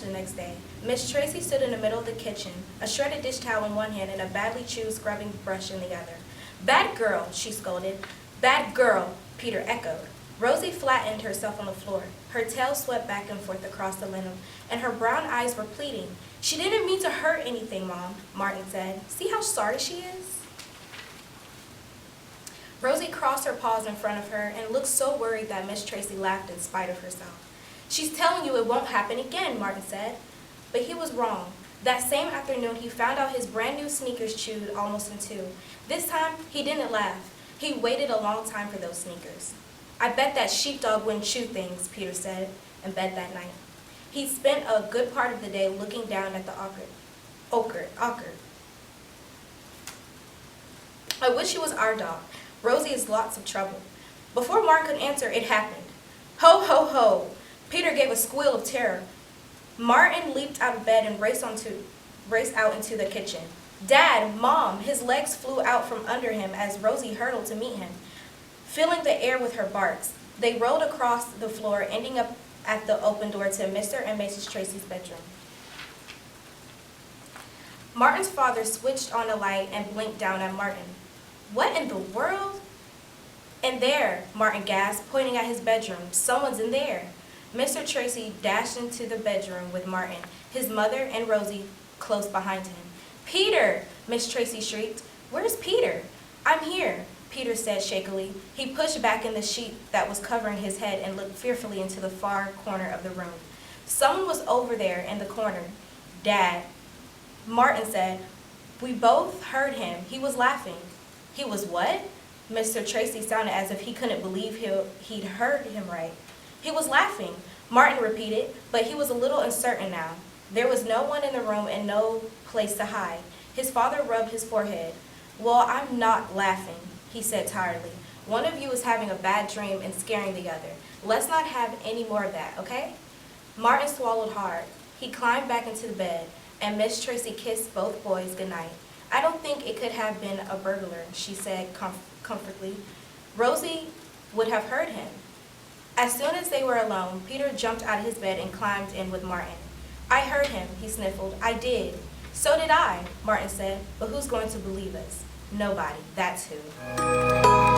the next day. Miss Tracy stood in the middle of the kitchen, a shredded dish towel in one hand and a badly chewed scrubbing brush in the other. "Bad girl," she scolded. "Bad girl," Peter echoed. Rosie flattened herself on the floor. Her tail swept back and forth across the linen, and her brown eyes were pleading. "She didn't mean to hurt anything, Mom," Martin said. "See how sorry she is?" Rosie crossed her paws in front of her and looked so worried that Miss Tracy laughed in spite of herself. "She's telling you it won't happen again," Martin said. But he was wrong. That same afternoon, he found out his brand new sneakers chewed almost in two. This time, he didn't laugh. He waited a long time for those sneakers. "I bet that sheepdog wouldn't chew things," Peter said in bed that night. He spent a good part of the day looking down at the ochre. "I wish he was our dog. Rosie is lots of trouble." Before Martin could answer, it happened. "Ho, ho, ho!" Peter gave a squeal of terror. Martin leaped out of bed and raced out into the kitchen. "Dad, Mom!" His legs flew out from under him as Rosie hurtled to meet him, filling the air with her barks. They rolled across the floor, ending up at the open door to Mr. and Mrs. Tracy's bedroom. Martin's father switched on a light and blinked down at Martin. "What in the world?" "In there," Martin gasped, pointing at his bedroom. "Someone's in there." Mr. Tracy dashed into the bedroom with Martin, his mother and Rosie close behind him. "Peter!" Miss Tracy shrieked. "Where's Peter?" "I'm here," Peter said shakily. He pushed back in the sheet that was covering his head and looked fearfully into the far corner of the room. Someone was over there in the corner. "Dad," Martin said. "We both heard him. He was laughing." "He was what?" Mr. Tracy sounded as if he couldn't believe he'd heard him right. "He was laughing," Martin repeated, but he was a little uncertain now. There was no one in the room and no place to hide. His father rubbed his forehead. "Well, I'm not laughing," he said tiredly. "One of you is having a bad dream and scaring the other. Let's not have any more of that, okay?" Martin swallowed hard. He climbed back into the bed, and Miss Tracy kissed both boys goodnight. "I don't think it could have been a burglar," she said comfortably. "Rosie would have heard him." As soon as they were alone, Peter jumped out of his bed and climbed in with Martin. "I heard him," he sniffled. "I did." "So did I," Martin said. "But who's going to believe us?" "Nobody, that's who."